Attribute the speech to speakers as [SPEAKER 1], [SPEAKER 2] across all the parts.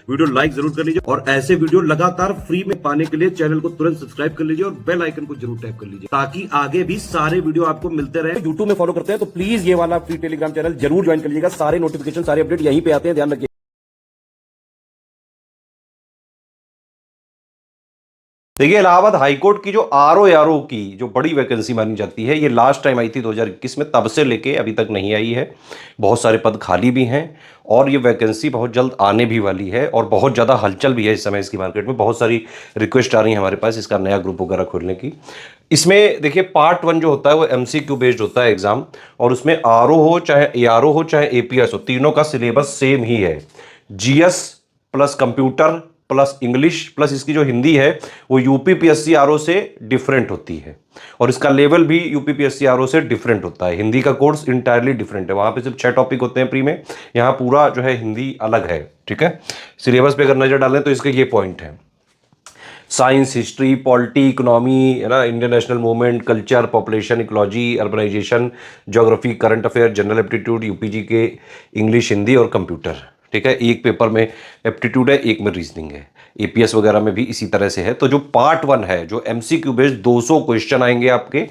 [SPEAKER 1] Video like जरूर कर लीजिए और ऐसे वीडियो लगातार फ्री में पाने के लिए चैनल को तुरंत सब्सक्राइब कर लीजिए और बेल आइकन को जरूर टैप कर लीजिए ताकि आगे भी सारे वीडियो आपको मिलते रहे। यूट्यूब में फॉलो करते हैं तो प्लीज ये वाला फ्री टेलीग्राम चैनल जरूर ज्वाइन कर लीजिएगा। सारे नोटिफिकेशन सारे अपडेट यहीं पे आते हैं, ध्यान रखिए।
[SPEAKER 2] देखिए, इलाहाबाद हाईकोर्ट की जो आरओ की जो बड़ी वैकेंसी मानी जाती है, ये लास्ट टाइम आई थी 2021 में, तब से लेके अभी तक नहीं आई है। बहुत सारे पद खाली भी हैं और ये वैकेंसी बहुत जल्द आने भी वाली है और बहुत ज़्यादा हलचल भी है इस समय इसकी मार्केट में। बहुत सारी रिक्वेस्ट आ रही है हमारे पास इसका नया ग्रुप वगैरह खोलने की। इसमें देखिए, पार्ट 1 जो होता है वो एमसीक्यू बेस्ड होता है एग्जाम, और उसमें आरओ हो चाहे एआरओ हो चाहे एपीएस हो, तीनों का सिलेबस सेम ही है। GS plus computer plus English plus इसकी जो हिंदी है वो यूपीपीएससी आरओ से डिफरेंट होती है और इसका लेवल भी यूपीपीएससी आरओ से डिफरेंट होता है। हिंदी का कोर्स इंटायरली डिफरेंट है, वहां पे सिर्फ 6 टॉपिक होते हैं प्री में, यहाँ पूरा जो है हिंदी अलग है। ठीक है, सिलेबस पे अगर नजर डालें तो इसके ये पॉइंट है: साइंस, हिस्ट्री, पॉलिटी, इकोनॉमी, है ना, Indian national movement, culture, population, ecology, urbanisation, geography, current affair, general aptitude, UPG के इंग्लिश, हिंदी और कंप्यूटर। ठीक है, एक पेपर में एप्टीट्यूड है, एक में रीजनिंग है। एपीएस वगैरह में भी इसी तरह से है। तो जो पार्ट 1 है, जो एमसीक्यू बेस्ड 200 क्वेश्चन आएंगे आपके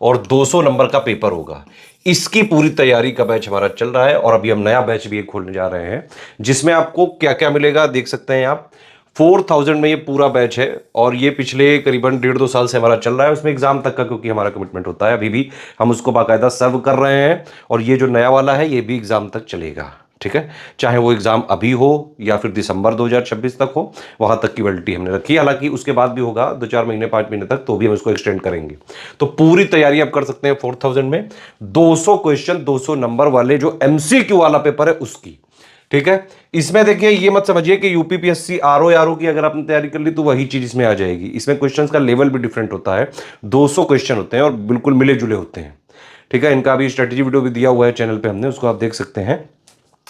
[SPEAKER 2] और 200 नंबर का पेपर होगा, इसकी पूरी तैयारी का बैच हमारा चल रहा है और अभी हम नया बैच भी एक खोलने जा रहे हैं जिसमें आपको क्या क्या मिलेगा देख सकते हैं आप। 4000 में ये पूरा बैच है और ये पिछले करीबन 1.5-2 साल से हमारा चल रहा है। उसमें एग्जाम तक का क्योंकि हमारा कमिटमेंट होता है, अभी भी हम उसको बाकायदा सर्व कर रहे हैं और ये जो नया वाला है ये भी एग्जाम तक चलेगा। ठीक है, चाहे वो एग्जाम अभी हो या फिर दिसंबर 2026 तक हो, वहां तक की वैलिडिटी हमने रखी है। हालांकि उसके बाद भी होगा 2-4 महीने 5 महीने तक, तो भी हम इसको एक्सटेंड करेंगे। तो पूरी तैयारी आप कर सकते हैं 4000 में। 200 क्वेश्चन 200 नंबर वाले जो एमसीक्यू वाला पेपर है उसकी। ठीक है, इसमें देखिए ये मत समझिए कि यूपीपीएससी आरओ की अगर आपने तैयारी कर ली तो वही चीज इसमें आ जाएगी। इसमें क्वेश्चंस का लेवल भी डिफरेंट होता है। 200 क्वेश्चन होते हैं और बिल्कुल मिले जुले होते हैं। ठीक है, इनका भी स्ट्रेटेजी वीडियो भी दिया हुआ है चैनल पे हमने, उसको आप देख सकते हैं।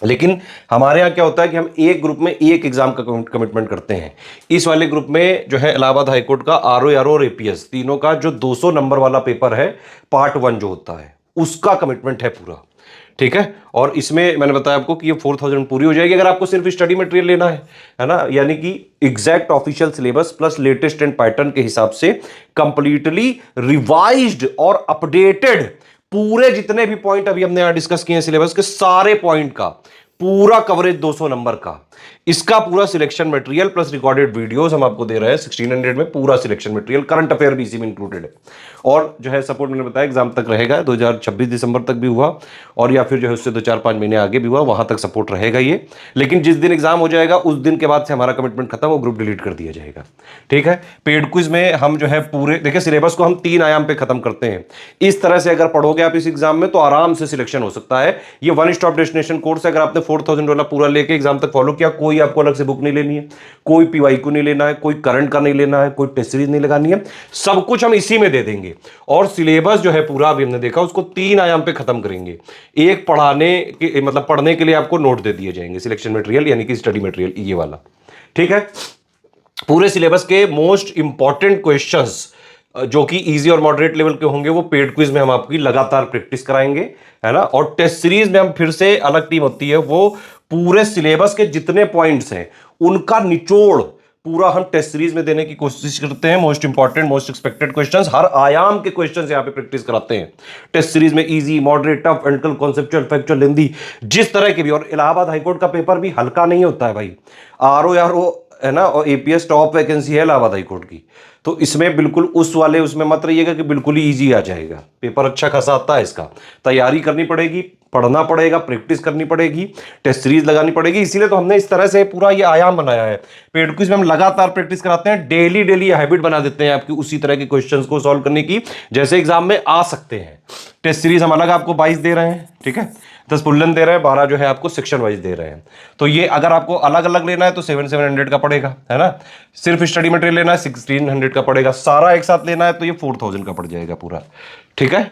[SPEAKER 2] लेकिन हमारे यहाँ क्या होता है कि हम एक ग्रुप में एक एग्जाम का कमिटमेंट करते हैं। इस वाले ग्रुप में जो है इलाहाबाद हाईकोर्ट का आरओ और एपीएस तीनों का जो 200 नंबर वाला पेपर है, पार्ट 1 जो होता है, उसका कमिटमेंट है पूरा। ठीक है, और इसमें मैंने बताया आपको कि ये 4000 पूरी हो जाएगी अगर आपको सिर्फ स्टडी मटेरियल लेना है ना, यानी कि exact official syllabus plus latest and pattern के हिसाब से कंप्लीटली रिवाइज्ड और अपडेटेड पूरे जितने भी पॉइंट अभी हमने यहां डिस्कस किए हैं सिलेबस के सारे पॉइंट का पूरा कवरेज 200 नंबर का। इसका पूरा selection material plus recorded videos हम आपको दे रहे हैं 1600 में, पूरा सिलेक्शन मटेरियल, करंट अफेयर भी इसी में इंक्लूडेड है। और जो है सपोर्ट मैंने बताया एग्जाम तक रहेगा, 2026 दिसंबर तक भी हुआ और या फिर जो है उससे 2-4-5 महीने आगे भी हुआ, वहां तक सपोर्ट रहेगा ये। लेकिन जिस दिन एग्जाम हो जाएगा उस दिन के बाद से हमारा कमिटमेंट खत्म, वो ग्रुप डिलीट कर दिया जाएगा। ठीक है, पेड क्विज में हम जो है पूरे देखिए सिलेबस को हम 3 आयाम पे खत्म करते हैं। इस तरह से अगर पढ़ोगे आप इस एग्जाम में तो आराम से सिलेक्शन हो सकता है। ये वन स्टॉप डेस्टिनेशन कोर्स है। अगर आपने 4000 वाला पूरा लेके एग्जाम तक फॉलो किया, कोई आपको अलग से बुक नहीं लेनी है, कोई पीवाईक्यू नहीं लेना है, कोई करंट का नहीं लेना है, कोई टेस्ट सीरीज नहीं लगानी है, सब कुछ हम इसी में दे देंगे। और सिलेबस जो है पूरा अभी हमने देखा उसको 3 आयाम पे खत्म करेंगे। एक पढ़ाने के मतलब पढ़ने के लिए आपको नोट दे दिए जाएंगे, सिलेक्शन मटेरियल यानी कि स्टडी मटेरियल ये वाला। ठीक है, पूरे सिलेबस के मोस्ट इंपॉर्टेंट क्वेश्चंस जो कि इजी और मॉडरेट लेवल के होंगे वो पेड क्विज में हम आपकी लगातार प्रैक्टिस कराएंगे, है ना। और टेस्ट सीरीज में हम फिर से अलग टीम होती है, वो पूरे सिलेबस के जितने पॉइंट्स हैं उनका निचोड़ पूरा हम टेस्ट सीरीज में देने की कोशिश करते हैं। Most important most expected questions, हर आयाम के क्वेश्चंस यहां पे प्रैक्टिस कराते हैं टेस्ट सीरीज में। इजी, मॉडरेट, टफ, एंटिकल, कॉन्सेप्चुअल, फैक्चुअल, हिंदी, जिस तरह के भी। और इलाहाबाद हाईकोर्ट का पेपर भी हल्का नहीं होता है भाई। आरओ है ना, और एपीएस टॉप वैकेंसी है इलाहाबाद हाईकोर्ट की, तो इसमें बिल्कुल उस वाले उसमें मत रहिएगा कि बिल्कुल ही इजी आ जाएगा। पेपर अच्छा खासा आता है, इसका तैयारी करनी पड़ेगी, पढ़ना पड़ेगा, प्रैक्टिस करनी पड़ेगी, टेस्ट सीरीज लगानी पड़ेगी। इसीलिए तो हमने इस तरह से पूरा ये आयाम बनाया है। पेड क्विज में हम लगातार प्रैक्टिस कराते हैं, डेली डेली हैबिट बना देते हैं आपकी उसी तरह के क्वेश्चंस को सॉल्व करने की जैसे एग्जाम में आ सकते हैं। टेस्ट सीरीज हम अलग आपको 22 दे रहे हैं, ठीक है, 10 बुल्लन दे रहे हैं, 12 जो है आपको सेक्शन वाइज दे रहे हैं। तो ये अगर आपको अलग अलग लेना है तो 700 का पड़ेगा, है ना। सिर्फ स्टडी मटेरियल लेना है 1600 का पड़ेगा, सारा एक साथ लेना है तो ये 4000 का पड़ जाएगा पूरा। ठीक है,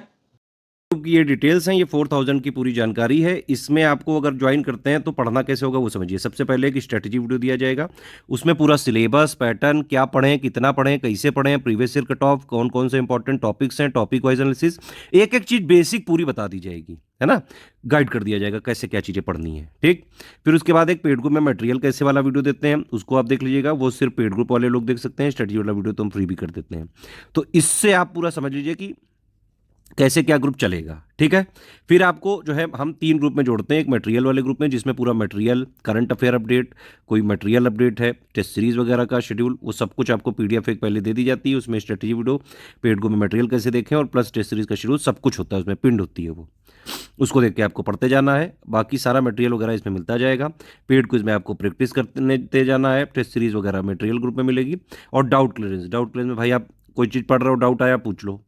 [SPEAKER 1] की ये डिटेल्स हैं, ये 4000 की पूरी जानकारी है। इसमें आपको अगर ज्वाइन करते हैं तो पढ़ना कैसे होगा वो समझिए। सबसे पहले एक स्ट्रेटजी वीडियो दिया जाएगा, उसमें पूरा सिलेबस, पैटर्न, क्या पढ़ें, कितना पढ़ें, कैसे पढ़ें, प्रीवियस ईयर कट ऑफ, कौन कौन से इंपॉर्टेंट टॉपिक्स हैं, टॉपिक वाइज एनालिसिस, एक एक चीज बेसिक पूरी बता दी जाएगी।
[SPEAKER 2] है ना, गाइड कर दिया जाएगा कैसे क्या चीज़ें पढ़नी है। ठीक, फिर उसके बाद एक पेड ग्रुप में मटेरियल कैसे वाला वीडियो देते हैं, उसको आप देख लीजिएगा, वो सिर्फ पेड ग्रुप वाले लोग देख सकते हैं, स्ट्रेटजी वाला वीडियो तो हम फ्री भी कर देते हैं। तो इससे आप पूरा समझ लीजिए कि कैसे क्या ग्रुप चलेगा। ठीक है, फिर आपको जो है हम 3 ग्रुप में जोड़ते हैं, एक मटेरियल वाले ग्रुप में जिसमें पूरा मटेरियल, करंट अफेयर अपडेट, कोई मटेरियल अपडेट है, टेस्ट सीरीज वगैरह का शेड्यूल, वो सब कुछ आपको पीडीएफ एक पहले दे दी जाती है, उसमें स्ट्रेटजी वीडियो, पेड ग्रुप में मटेरियल कैसे देखें और प्लस टेस्ट सीरीज का शेड्यूल सब कुछ होता है, उसमें पिंड होती है वो, उसको देख के आपको पढ़ते जाना है। बाकी सारा मटेरियल वगैरह इसमें मिलता जाएगा। पेड क्विज में आपको प्रैक्टिस करने दे जाना है, टेस्ट सीरीज वगैरह मटेरियल ग्रुप में मिलेगी। और डाउट क्लियरेंस में भाई आप कोई चीज़ पढ़ रहे हो, डाउट आया पूछ लो,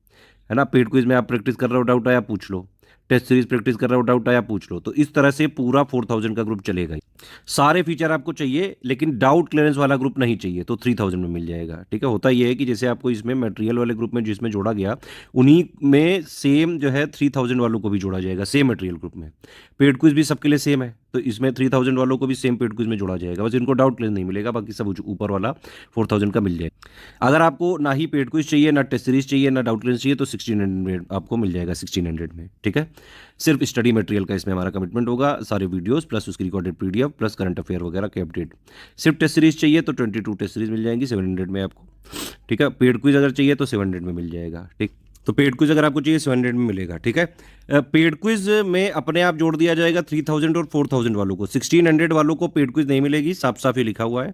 [SPEAKER 2] है ना। पेड क्विज में आप प्रैक्टिस कर रहे हो, डाउट आया पूछ लो, टेस्ट सीरीज प्रैक्टिस कर रहे हो, डाउट आया पूछ लो। तो इस तरह से पूरा 4000 का ग्रुप चलेगा ही। सारे फीचर आपको चाहिए लेकिन डाउट क्लियरेंस वाला ग्रुप नहीं चाहिए तो 3000 में मिल जाएगा। ठीक है, होता यह है कि जैसे आपको इसमें मटेरियल वाले ग्रुप में जिसमें जोड़ा गया, उन्हीं में सेम जो है 3000 वालों को भी जोड़ा जाएगा सेम मटेरियल ग्रुप में। पेड क्विज भी सबके लिए सेम है, तो इसमें 3000 वालों को भी सेम पेड क्विज में जोड़ा जाएगा, बस इनको डाउट क्लियरेंस नहीं मिलेगा, बाकी सब ऊपर वाला 4000 का मिल जाएगा। अगर आपको ना ही पेड क्विज चाहिए, ना टेस्ट सीरीज चाहिए, ना डाउट क्लियरेंस चाहिए, तो 1600 आपको मिल जाएगा 1600 में। ठीक है, सिर्फ स्टडी मटेरियल का इसमें हमारा कमिटमेंट होगा, सारे वीडियोस प्लस उसकी recorded PDF plus current affair वगैरह के अपडेट। सिर्फ टेस्ट सीरीज चाहिए तो 22 टेस्ट सीरीज मिल जाएंगी 700 में आपको। ठीक है, पेड क्विज अगर चाहिए तो 700 में मिल जाएगा। ठीक, तो पेड क्विज अगर आपको चाहिए 700 में मिलेगा। ठीक है, पेड क्विज में अपने आप जोड़ दिया जाएगा 3000 और 4000 वालों को। 1600 वालों को पेड क्विज नहीं मिलेगी, साफ साफ ही लिखा हुआ है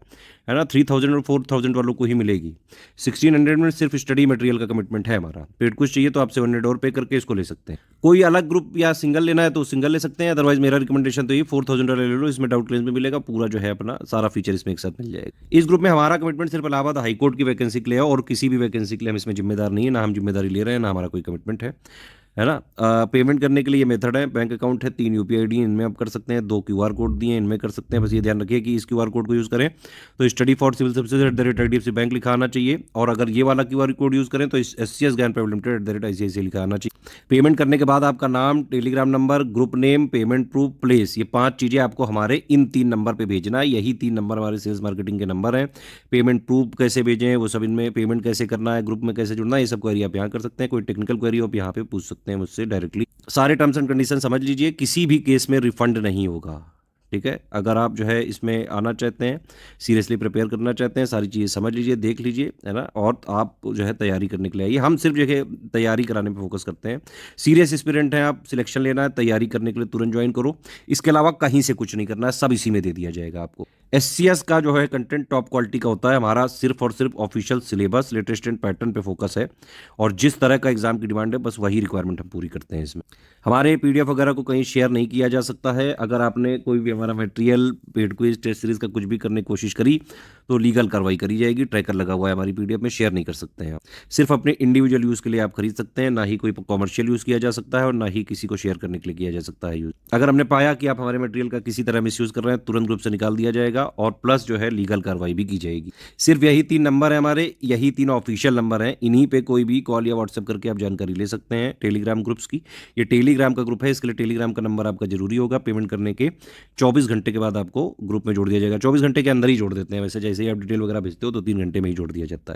[SPEAKER 2] ना। 3000 और 4000 वालों को ही मिलेगी। 1600 में सिर्फ स्टडी मटेरियल का कमिटमेंट है हमारा। पेड क्विज चाहिए तो आप 700 और पे करके इसको ले सकते हैं। कोई अलग ग्रुप या सिंगल लेना है तो सिंगल ले सकते हैं, अदरवाइज मेरा रिकमेंडेशन तो ये 4000 वाला ले लो, इसमें डाउट क्लियरेंस में मिलेगा, पूरा जो है अपना सारा फीचर इसमें एक साथ मिल जाएगा। इस ग्रुप में हमारा कमिटमेंट सिर्फ इलाहाबाद हाईकोर्ट की वैकेंसी के लिए है और किसी भी वैकेंसी के लिए हम इसमें जिम्मेदार नहीं है, ना हम जिम्मेदारी ले रहे हैं, ना हमारा कोई कमिटमेंट है ना। पेमेंट करने के लिए ये मेथड है, बैंक अकाउंट है, 3 यूपीआई आईडी इनमें आप कर सकते हैं, 2 क्यूआर कोड दिए इनमें कर सकते हैं। बस ये ध्यान रखिए कि इस क्यूआर कोड को यूज़ करें तो study for civil services @IDFC bank लिखा आना चाहिए, और अगर ये वाला क्यूआर कोड यूज़ करें तो SCS ज्ञान प्राइवेट लिमिटेड @ICICI लिखा आना चाहिए। पेमेंट करने के बाद आपका नाम, Telegram number, group name, payment proof, place, ये 5 चीज़ें आपको हमारे इन 3 नंबर पर भेजना है। यही 3 नंबर हमारे सेल्स मार्केटिंग के नंबर हैं। पेमेंट प्रूफ कैसे भेजें वो सब इनमें, पेमेंट कैसे करना है, ग्रुप में कैसे जुड़ना है, ये सब क्वेरी आप यहाँ कर सकते हैं। कोई टेक्निकल क्वेरी हो आप यहाँ पे पूछ सकते हैं मुझसे डायरेक्टली। सारे टर्म्स एंड कंडीशन समझ लीजिए, किसी भी केस में रिफंड नहीं होगा। ठीक है, अगर आप जो है इसमें आना चाहते हैं, सीरियसली प्रिपेयर करना चाहते हैं, सारी चीज़ें समझ लीजिए, देख लीजिए, है ना, और आप जो है तैयारी करने के लिए आइए। हम सिर्फ जो है तैयारी कराने पे फोकस करते हैं। सीरियस एस्पिरेंट हैं आप, सिलेक्शन लेना है, तैयारी करने के लिए तुरंत ज्वाइन करो। इसके अलावा कहीं से कुछ नहीं करना है, सब इसी में दे दिया जाएगा आपको। SCS का जो है कंटेंट टॉप क्वालिटी का होता है, हमारा सिर्फ और सिर्फ official syllabus, latest and pattern पे फोकस है, और जिस तरह का एग्जाम की डिमांड है बस वही रिक्वायरमेंट हम पूरी करते हैं इसमें। हमारे पीडीएफ वगैरह को कहीं शेयर नहीं किया जा सकता है। अगर आपने कोई भी हमारा material, paid quiz, test series का कुछ भी करने की कोशिश करी तो लीगल कार्रवाई करी जाएगी। ट्रैकर लगा हुआ है हमारी पीडीएफ में, शेयर नहीं कर सकते हैं आप। सिर्फ अपने इंडिविजुअल यूज़ के लिए आप खरीद सकते हैं, ना ही कोई कॉमर्शियल यूज़ किया जा सकता है और ना ही किसी को शेयर करने के लिए किया जा सकता है यूज़। अगर हमने पाया कि आप हमारे मटेरियल का किसी तरह मिसयूज़ कर रहे हैं, तुरंत ग्रुप से निकाल दिया जाएगा और प्लस जो है लीगल कार्रवाई भी की जाएगी। सिर्फ यही 3 नंबर है हमारे, यही 3 ऑफिशियल नंबर हैं, इन्हीं पे कोई भी कॉल या व्हाट्सएप करके आप जानकारी ले सकते हैं। टेलीग्राम ग्रुप्स की, ये टेलीग्राम का ग्रुप है, इसके लिए टेलीग्राम का नंबर आपका जरूरी होगा। पेमेंट करने के 24 घंटे के बाद आपको ग्रुप में जोड़ दिया जाएगा। 24 घंटे के अंदर ही जोड़ देते हैं वैसे, जैसे ही आप डिटेल वगैरह भेजते हो तो 3 घंटे में ही जोड़ दिया जाता है।